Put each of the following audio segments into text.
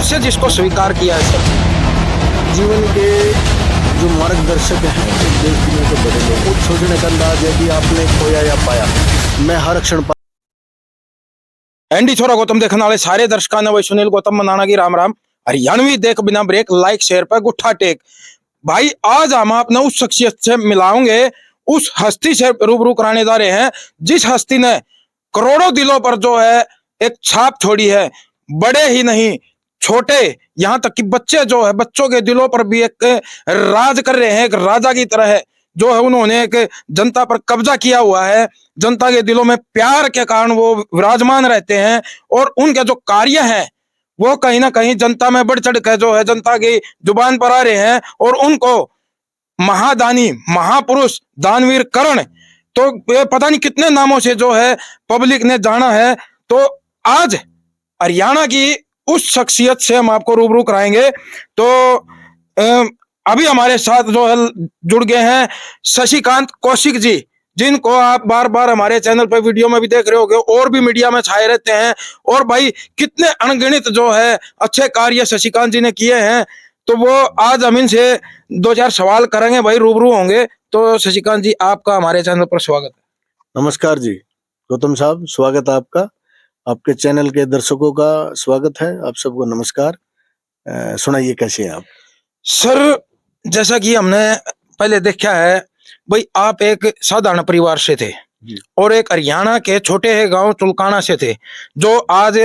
से जिसको स्वीकार किया है सर। जीवन के जो मार्गदर्शक हैं वो देश दुनिया के बड़े लोग, वो सोचने का अंदाज है कि आपने खोया या पाया, मैं हर क्षण एंडी छोरा गौतम देखने वाले सारे दर्शकों ने वही सुनील गौतम मनाना की राम राम। हरियाणवी देख बिना ब्रेक, लाइक शेयर पर गुट्ठा टेक। भाई आज हम अपने उस शख्सियत से मिलाओगे, उस हस्ती से रूबरू कराने जा रहे हैं जिस हस्ती ने करोड़ों दिलों पर जो है एक छाप छोड़ी है। बड़े ही नहीं, छोटे, यहाँ तक कि बच्चे जो है, बच्चों के दिलों पर भी एक राज कर रहे हैं। एक राजा की तरह है जो है, उन्होंने एक जनता पर कब्जा किया हुआ है। जनता के दिलों में प्यार के कारण वो विराजमान रहते हैं और उनके जो कार्य हैं वो कहीं ना कहीं जनता में बढ़ चढ़ कर जो है जनता की जुबान पर आ रहे हैं। और उनको महादानी, महापुरुष, दानवीर कर्ण, तो पता नहीं कितने नामों से जो है पब्लिक ने जाना है। तो आज हरियाणा की उस शख्सियत से हम आपको रूबरू कराएंगे। तो अभी हमारे साथ जो है जुड़ गए हैं शशिकांत कौशिक जी, जिनको आप बार बार हमारे चैनल पर वीडियो में भी देख रहे होंगे और भी मीडिया में छाए रहते हैं। और भाई कितने अनगिनत जो है अच्छे कार्य शशिकांत जी ने किए हैं। तो वो आज हम इनसे दो चार सवाल करेंगे, भाई रूबरू होंगे। तो शशिकांत जी, आपका हमारे चैनल पर स्वागत है। नमस्कार जी गौतम साहब, स्वागत है आपका, आपके चैनल के दर्शकों का स्वागत है, आप सबको नमस्कार। सुनाइए कैसे हैं आप? सर, जैसा कि हमने पहले देखा है, भाई आप एक साधारण परिवार से थे और एक हरियाणा के छोटे गांव चुलकाना से थे, जो आज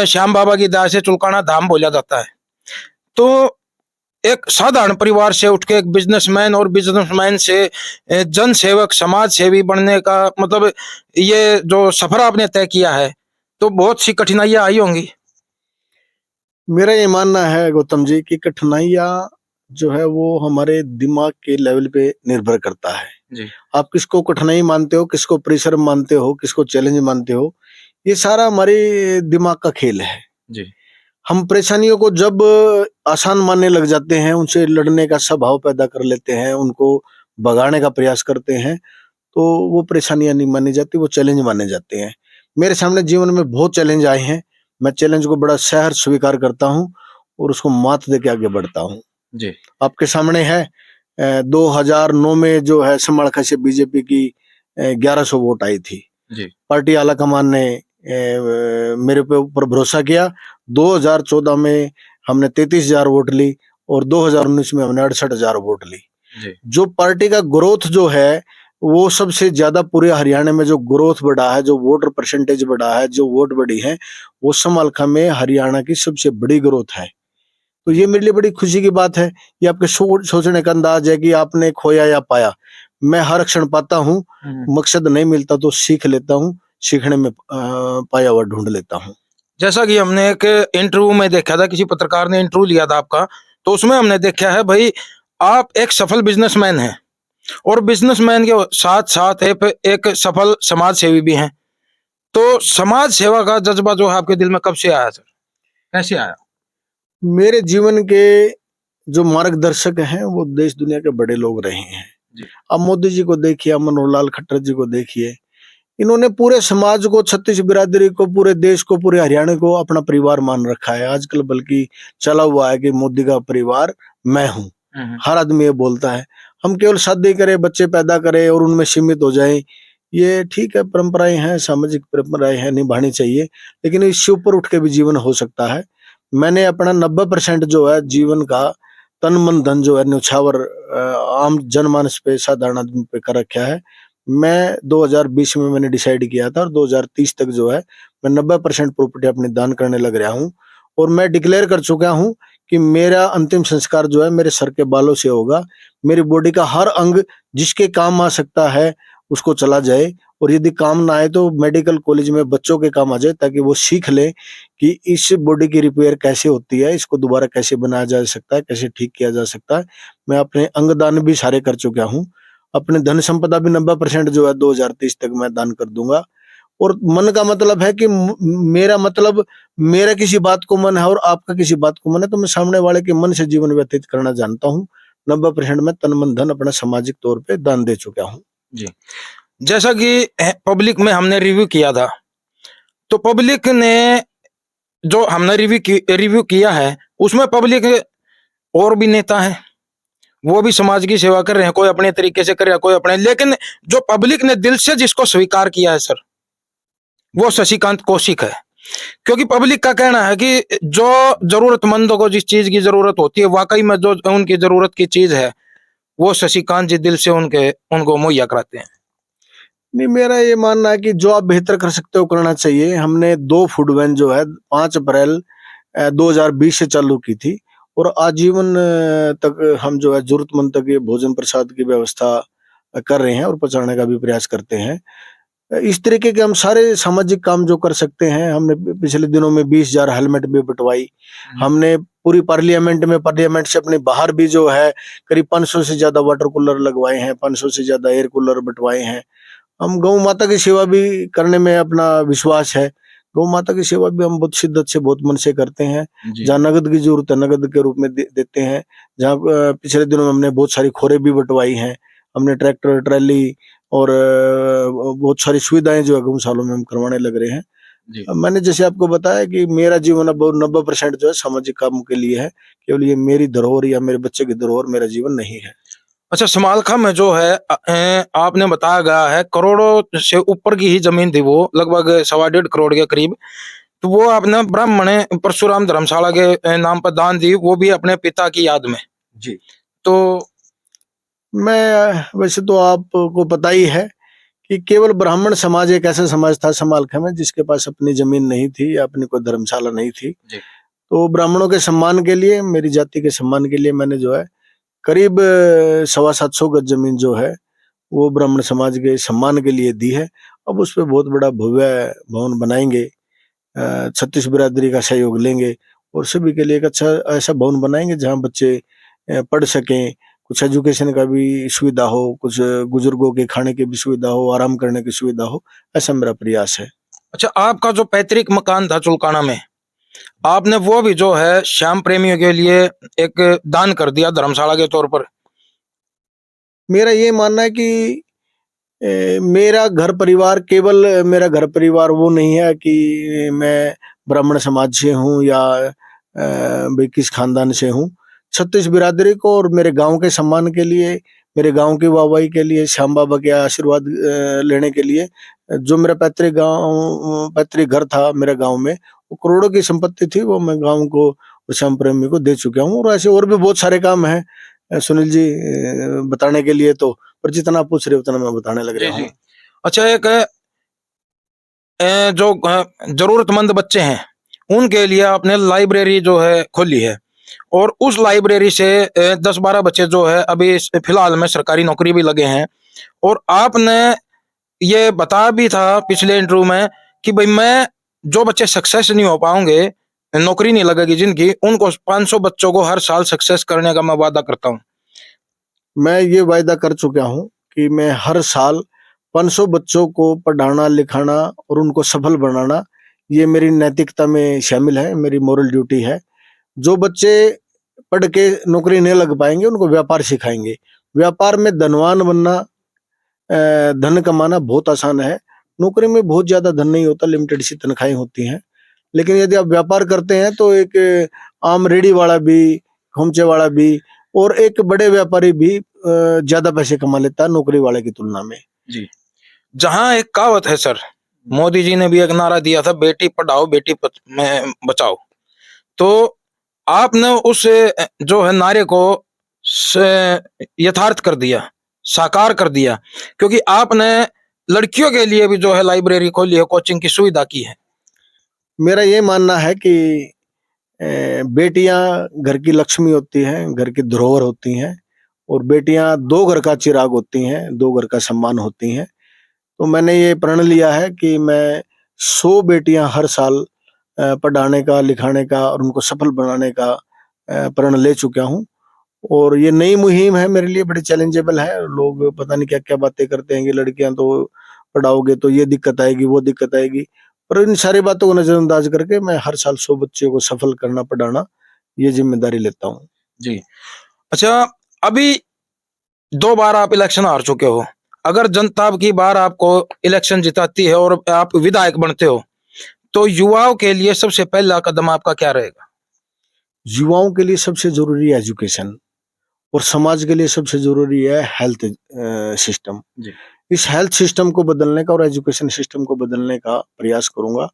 श्याम बाबा की दया से चुलकाना धाम बोला जाता है। तो एक साधारण परिवार से उठ के एक बिजनेसमैन और बिजनेसमैन से जन सेवक, समाज सेवी बनने का मतलब ये जो सफर आपने तय किया है, तो बहुत सी कठिनाइयां आई होंगी। मेरा ये मानना है गौतम जी कि कठिनाइयां जो है वो हमारे दिमाग के लेवल पे निर्भर करता है जी। आप किसको कठिनाई मानते हो, किसको प्रेशर मानते हो, किसको चैलेंज मानते हो, ये सारा हमारे दिमाग का खेल है जी। हम परेशानियों को जब आसान मानने लग जाते हैं, उनसे लड़ने का स्वभाव पैदा कर लेते हैं, उनको भगाने का प्रयास करते हैं, तो वो परेशानियां नहीं मानी जाती, वो चैलेंज माने जाते हैं। मेरे सामने जीवन में बहुत चैलेंज आए हैं, मैं चैलेंज को बड़ा सहर्ष स्वीकार करता हूँ और उसको मात दे के आगे बढ़ता हूँ। जी। आपके सामने है 2009 में जो है समालखा से बीजेपी की 1100 वोट आई थी। जी। पार्टी आलाकमान ने मेरे पे ऊपर भरोसा किया। 2014 में हमने 33,000 वोट ली और 2019 में हमने 68,000 वोट ली। जी। जो पार्टी का ग्रोथ जो है वो सबसे ज्यादा पूरे हरियाणा में जो ग्रोथ बढ़ा है, जो वोटर परसेंटेज बढ़ा है, जो वोट बढ़ी है, वो समालखा में हरियाणा की सबसे बड़ी ग्रोथ है। तो ये मेरे लिए बड़ी खुशी की बात है। ये आपके सोचने का अंदाज है कि आपने खोया या पाया, मैं हर क्षण पाता हूँ। मकसद नहीं मिलता तो सीख लेता हूँ, सीखने में पाया हुआ ढूंढ लेता हूँ। जैसा कि हमने एक इंटरव्यू में देखा था, किसी पत्रकार ने इंटरव्यू लिया था आपका, तो उसमें हमने देखा है भाई आप एक सफल बिजनेसमैन हैं और बिजनेसमैन के साथ साथ एक सफल समाज सेवी भी हैं। तो समाज सेवा का जज्बा जो है आपके दिल में कब से आया सर, कैसे आया? मेरे जीवन के जो मार्गदर्शक हैं वो देश दुनिया के बड़े लोग रहे हैं। अब मोदी जी को देखिए, मनोहर लाल खट्टर जी को देखिए, इन्होंने पूरे समाज को, छत्तीस बिरादरी को, पूरे देश को, पूरे हरियाणा को अपना परिवार मान रखा है। आजकल बल्कि चला हुआ है कि मोदी का परिवार मैं हूँ, हर आदमी ये बोलता है। हम केवल शादी करें, बच्चे पैदा करें और उनमें सीमित हो जाएं, ये ठीक है, परंपराएं हैं, सामाजिक परंपराएं हैं, निभानी चाहिए, लेकिन इससे ऊपर उठ के भी जीवन हो सकता है। मैंने अपना 90% जो है जीवन का तन मन धन जो है न्यौछावर आम जनमानस पे, साधारण आदमी पे कर रखा है। मैं 2020 में मैंने डिसाइड किया था और 2030 तक जो है मैं 90% प्रॉपर्टी अपनी दान करने लग रहा हूँ और मैं डिक्लेयर कर चुका हूँ कि मेरा अंतिम संस्कार जो है मेरे सर के बालों से होगा। मेरी बॉडी का हर अंग जिसके काम आ सकता है उसको चला जाए, और यदि काम ना आए तो मेडिकल कॉलेज में बच्चों के काम आ जाए, ताकि वो सीख ले कि इस बॉडी की रिपेयर कैसे होती है, इसको दोबारा कैसे बनाया जा सकता है, कैसे ठीक किया जा सकता है। मैं अपने अंग दान भी सारे कर चुका हूँ। अपने धन संपदा भी 90% जो है 2030 तक मैं दान कर दूंगा। और मन का मतलब है कि मेरा मतलब, मेरा किसी बात को मन है और आपका किसी बात को मन है, तो मैं सामने वाले के मन से जीवन व्यतीत करना जानता हूँ। 90% में तन मन धन अपना सामाजिक तौर पे दान दे चुका हूँ। जी। जैसा कि पब्लिक में हमने रिव्यू किया था, तो पब्लिक ने जो हमने रिव्यू किया है उसमें पब्लिक और भी नेता हैं, वो भी समाज की सेवा कर रहे हैं, कोई अपने तरीके से कर रहा है, कोई अपने, लेकिन जो पब्लिक ने दिल से जिसको स्वीकार किया है सर, वो शशिकांत कौशिक है। क्योंकि पब्लिक का कहना है कि जो जरूरतमंदों को जिस चीज की जरूरत होती है, वाकई में जो उनकी जरूरत की चीज है, वो शशिकांत जी दिल से उनको मुहैया कराते हैं। नहीं, मेरा ये मानना है कि जो आप बेहतर कर सकते हो करना चाहिए। हमने 2 फूड वैन जो है 5 अप्रैल 2020 से चालू की थी और आजीवन तक हम जो है जरूरतमंद तक ये भोजन प्रसाद की व्यवस्था कर रहे हैं और पहुंचाने का भी प्रयास करते हैं। इस तरीके के हम सारे सामाजिक काम जो कर सकते हैं, हमने पिछले दिनों में 20,000 हेलमेट भी बंटवाई। हमने पूरी पार्लियामेंट से अपने बाहर भी जो है करीब 500 से ज्यादा वाटर कूलर लगवाए हैं, 500 से ज्यादा एयर कूलर बंटवाए हैं। हम गौ माता की सेवा भी करने में अपना विश्वास है। गौ माता की सेवा भी हम बहुत शिद्दत से, बहुत मन से करते हैं। जहाँ नगद की जरूरत है, नगद के रूप में देते हैं। जहाँ पिछले दिनों में हमने बहुत सारी खोरें भी बंटवाई हैं। हमने ट्रैक्टर, ट्रैली और बहुत सारी सुविधाएं जो है गौशालों में हम करवाने लग रहे हैं। मैंने जैसे आपको बताया कि मेरा जीवन अब 90% जो है सामाजिक कामों के लिए है। केवल ये मेरी धरोहर या मेरे बच्चे की धरोहर मेरा जीवन नहीं है। अच्छा, समालखा में जो है आपने बताया गया है करोड़ों से ऊपर की ही जमीन थी, वो लगभग 1.25 करोड़ के करीब, तो वो आपने ब्राह्मण परशुराम धर्मशाला के नाम पर दान दी, वो भी अपने पिता की याद में। जी। तो मैं वैसे तो आपको पता ही है कि केवल ब्राह्मण समाज एक ऐसा समाज था समालखा में जिसके पास अपनी जमीन नहीं थी या अपनी कोई धर्मशाला नहीं थी। तो ब्राह्मणों के सम्मान के लिए, मेरी जाति के सम्मान के लिए मैंने जो है करीब 750 गज जमीन जो है वो ब्राह्मण समाज के सम्मान के लिए दी है। अब उस पर बहुत बड़ा भव्य भवन बनाएंगे, 36 बिरादरी का सहयोग लेंगे और सभी के लिए एक अच्छा ऐसा भवन बनाएंगे जहाँ बच्चे पढ़ सकें, कुछ एजुकेशन का भी सुविधा हो, कुछ बुजुर्गों के खाने की भी सुविधा हो, आराम करने की सुविधा हो। ऐसा मेरा प्रयास है। अच्छा, आपका जो पैतृक मकान था चुलकाना में, आपने वो भी जो है श्याम प्रेमियों के लिए एक दान कर दिया धर्मशाला के तौर पर। मेरा ये मानना है कि मेरा घर परिवार केवल मेरा घर परिवार वो नहीं है कि मैं ब्राह्मण समाज से हूँ या भाई किस खानदान से हूँ। 36 बिरादरी को और मेरे गांव के सम्मान के लिए, मेरे गांव की वाहवाही के लिए, श्याम बाबा के आशीर्वाद लेने के लिए जो मेरा पैतृक घर था मेरे गांव में, वो करोड़ों की संपत्ति थी, वो मैं गांव को श्याम प्रेमी को दे चुका हूँ। और ऐसे और भी बहुत सारे काम हैं सुनील जी बताने के लिए, तो पर जितना आप पूछ रहे हो उतना मैं बताने लग रहा हूँ। अच्छा, एक जो जरूरतमंद बच्चे हैं उनके लिए आपने लाइब्रेरी जो है खोली है, और उस लाइब्रेरी से 10-12 बच्चे जो है अभी फिलहाल में सरकारी नौकरी भी लगे हैं। और आपने ये बताया भी था पिछले इंटरव्यू में कि भाई मैं जो बच्चे सक्सेस नहीं हो पाएंगे, नौकरी नहीं लगेगी जिनकी, उनको 500 बच्चों को हर साल सक्सेस करने का मैं वादा करता हूँ। मैं ये वायदा कर चुका हूँ कि मैं हर साल 500 बच्चों को पढ़ाना, लिखाना और उनको सफल बनाना, ये मेरी नैतिकता में शामिल है, मेरी मोरल ड्यूटी है। जो बच्चे पढ़ के नौकरी नहीं लग पाएंगे उनको व्यापार सिखाएंगे। व्यापार में धनवान बनना, धन कमाना बहुत आसान है। नौकरी में बहुत ज्यादा धन नहीं होता, लिमिटेड सी तनख्वाहें होती हैं। लेकिन यदि आप व्यापार करते हैं तो एक आम रेडी वाला भी, खोमचे वाला भी और एक बड़े व्यापारी भी ज्यादा पैसे कमा लेता है नौकरी वाले की तुलना में। जी। जहां एक कहावत है सर, मोदी जी ने भी एक नारा दिया था, बेटी पढ़ाओ बेटी बचाओ। तो आपने उस जो है नारे को यथार्थ कर दिया, साकार कर दिया, क्योंकि आपने लड़कियों के लिए भी जो है लाइब्रेरी खोली है, कोचिंग की सुविधा की है। मेरा ये मानना है कि बेटियां घर की लक्ष्मी होती हैं, घर की धरोहर होती हैं और बेटियां 2 घर का चिराग होती हैं, 2 घर का सम्मान होती हैं। तो मैंने ये प्रण लिया है कि मैं 100 बेटियां हर साल पढ़ाने का, लिखाने का और उनको सफल बनाने का प्रण ले चुका हूँ। और ये नई मुहिम है मेरे लिए, बड़ी चैलेंजेबल है। लोग पता नहीं क्या क्या बातें करते हैं कि लड़कियां तो पढ़ाओगे तो ये दिक्कत आएगी, वो दिक्कत आएगी, पर इन सारी बातों को नजरअंदाज करके मैं हर साल 100 बच्चों को सफल करना, पढ़ाना, ये जिम्मेदारी लेता हूँ। जी। अच्छा, अभी 2 बार आप इलेक्शन हार चुके हो। अगर जनता अब की बार आपको इलेक्शन जिताती है और आप विधायक बनते हो, तो युवाओं के लिए सबसे पहला कदम आपका क्या रहेगा? युवाओं के लिए सबसे जरूरी है एजुकेशन, और समाज के लिए सबसे जरूरी है हेल्थ सिस्टम। जी। इस हेल्थ सिस्टम को बदलने का और एजुकेशन सिस्टम को बदलने का प्रयास करूंगा।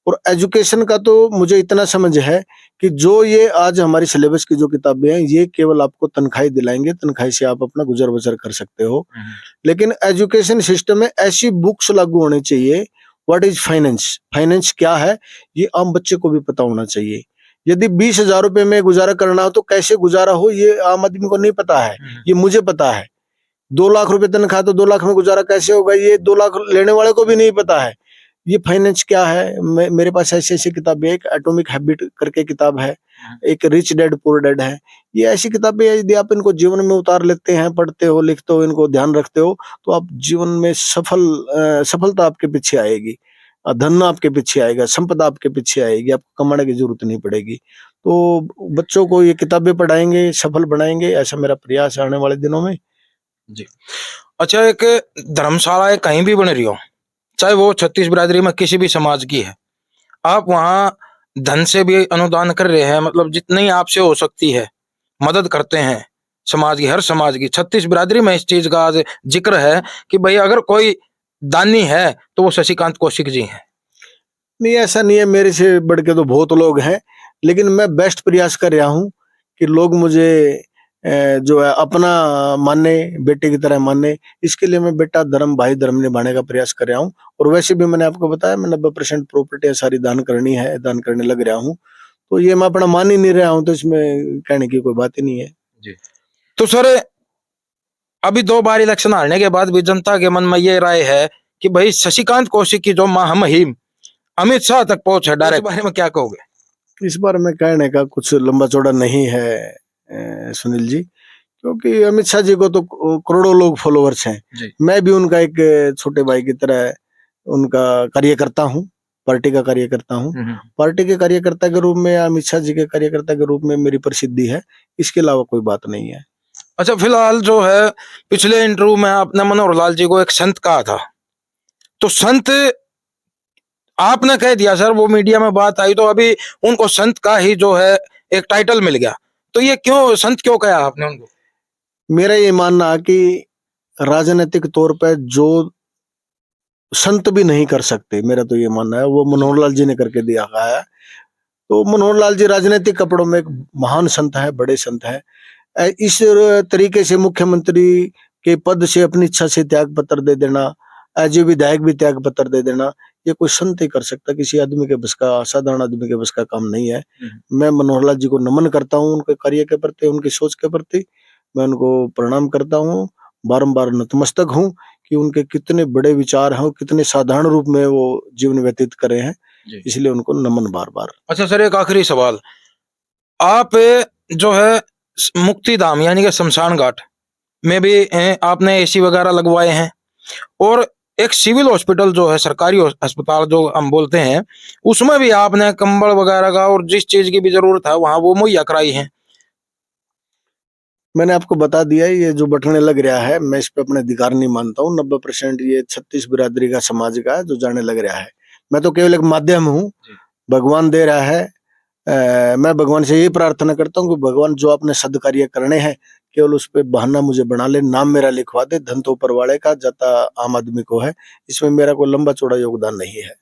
और एजुकेशन का तो मुझे इतना समझ है कि जो ये आज हमारी सिलेबस की जो किताबें हैं, ये केवल आपको तनख्वाही दिलाएंगे, तनख्वाही से आप अपना गुजर बसर कर सकते हो। लेकिन एजुकेशन सिस्टम में ऐसी बुक्स लागू होनी चाहिए। व्हाट इज फाइनेंस, फाइनेंस क्या है, ये आम बच्चे को भी पता होना चाहिए। यदि 20,000 रुपए में गुजारा करना हो तो कैसे गुजारा हो, ये आम आदमी को नहीं पता है, ये मुझे पता है। 2 लाख रुपए तनख्वाह तो 2 लाख में गुजारा कैसे होगा, ये 2 लाख लेने वाले को भी नहीं पता है। ये फाइनेंस क्या है, मेरे पास ऐसी ऐसी किताबें, एक एटॉमिक हैबिट करके किताब है, एक रिच डैड पुअर डैड है। ये ऐसी किताबें यदि आप इनको जीवन में उतार लेते हैं, पढ़ते हो, लिखते हो, इनको ध्यान रखते हो, तो आप जीवन में सफलता आपके पीछे आएगी, धन आपके पीछे आएगा, संपदा आपके पीछे आएगी, आपको कमाने की जरूरत नहीं पड़ेगी। तो बच्चों को ये किताबें पढ़ाएंगे, सफल बनाएंगे, ऐसा मेरा प्रयास है आने वाले दिनों में। जी। अच्छा, एक धर्मशाला कहीं भी बन रही हो, चाहे वो छत्तीस बिरादरी में किसी भी समाज की है, आप वहां धन से भी अनुदान कर रहे हैं, मतलब जितनी आपसे हो सकती है मदद करते हैं समाज की, हर समाज की। छत्तीस बिरादरी में इस चीज का आज जिक्र है कि भाई अगर कोई दानी है तो वो शशिकांत कौशिक जी हैं। नहीं, ऐसा नहीं है, मेरे से बढ़ के तो बहुत लोग हैं, लेकिन मैं बेस्ट प्रयास कर रहा हूँ कि लोग मुझे जो है अपना माने, बेटे की तरह माने। इसके लिए मैं बेटा धर्म भाई धर्म निभाने का प्रयास कर रहा हूँ। और वैसे भी मैंने आपको बताया, मैं 90% प्रॉपर्टी सारी दान करनी है, दान करने लग रहा हूँ। तो ये मैं अपना मान ही नहीं रहा हूँ, तो इसमें कहने की कोई बात ही नहीं है। जी। तो सर, अभी 2 बार इलेक्शन हारने के बाद भी जनता के मन में ये राय है कि भाई शशिकांत कौशिक की जो मुहिम अमित शाह तक पहुंच है डायरेक्ट, बारे में क्या कहोगे? इस बार में कहने का कुछ लंबा चौड़ा नहीं है सुनील जी, क्योंकि अमित शाह जी को तो करोड़ों लोग फॉलोअर्स हैं। मैं भी उनका एक छोटे भाई की तरह उनका कार्यकर्ता हूँ, पार्टी का कार्यकर्ता हूँ। पार्टी के कार्यकर्ता के रूप में, अमित शाह जी के कार्यकर्ता के रूप में मेरी प्रसिद्धि है, इसके अलावा कोई बात नहीं है। अच्छा, फिलहाल जो है पिछले इंटरव्यू में आपने मनोहर लाल जी को एक संत कहा था, तो संत आपने कह दिया सर, वो मीडिया में बात आई तो अभी उनको संत का ही जो है एक टाइटल मिल गया, तो ये क्यों संत क्यों कहा आपने उनको? मेरा ये मानना है कि राजनीतिक तौर पर जो संत भी नहीं कर सकते, मेरा तो ये मानना है, वो मनोहर लाल जी ने करके दिया है। तो मनोहर लाल जी राजनीतिक कपड़ों में एक महान संत है, बड़े संत है। इस तरीके से मुख्यमंत्री के पद से अपनी इच्छा से त्याग पत्र दे देना, एज विधायक भी त्याग पत्र दे देना, ये कोई संत ही कर सकता, किसी आदमी के बस का, साधारण आदमी के बस का काम नहीं है। मैं मनोहर लाल जी को नमन करता हूँ, उनके कार्य के प्रति, उनकी सोच के प्रति मैं उनको प्रणाम करता हूँ, बारंबार नतमस्तक हूँ कि उनके कितने बड़े विचार हैं, कितने साधारण रूप में वो जीवन व्यतीत करे हैं, इसलिए उनको नमन बार बार। अच्छा सर, एक आखिरी सवाल, आप जो है मुक्तिधाम यानी कि शमशान घाट में भी आपने एसी वगैरह लगवाए हैं, और एक सिविल हॉस्पिटल जो है, सरकारी अस्पताल जो हम बोलते हैं, उसमें भी आपने कंबल वगैरह का और जिस चीज की भी जरूरत है वहां वो मुहैया कराई है। मैंने आपको बता दिया, ये जो बटने लग रहा है, मैं इस पे अपने अधिकार नहीं मानता हूँ। 90% ये 36 बिरादरी का समाज का है जो जाने लग रहा है। मैं तो केवल एक माध्यम हूँ, भगवान दे रहा है। मैं भगवान से यही प्रार्थना करता हूँ कि भगवान जो आपने सद्कार्य करने हैं, केवल उस पे बहाना मुझे बना ले, नाम मेरा लिखवा दे, धन तो ऊपर वाले का, जाता आम आदमी को है। इसमें मेरा कोई लंबा चौड़ा योगदान नहीं है।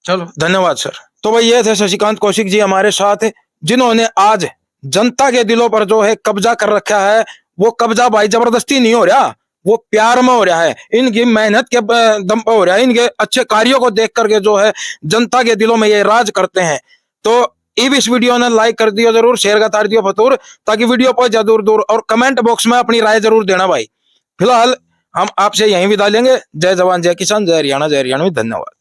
चलो, धन्यवाद सर। तो भाई ये थे शशिकांत कौशिक जी हमारे साथ, जिन्होंने आज जनता के दिलों पर जो है कब्जा कर रखा है। वो कब्जा भाई जबरदस्ती नहीं हो रहा, वो प्यार में हो रहा है, इनकी मेहनत के दम पर हो रहा है, इनके अच्छे कार्यों को देख करके जो है जनता के दिलों में ये राज करते हैं। तो इस वीडियो ने लाइक कर दियो जरूर, शेयर का तार दियो फतूर, ताकि वीडियो पहुंचे दूर दूर, और कमेंट बॉक्स में अपनी राय जरूर देना भाई। फिलहाल हम आपसे यहीं विदा लेंगे। जय जवान जय किसान, जय हरियाणा, जय हरियाणवी। धन्यवाद।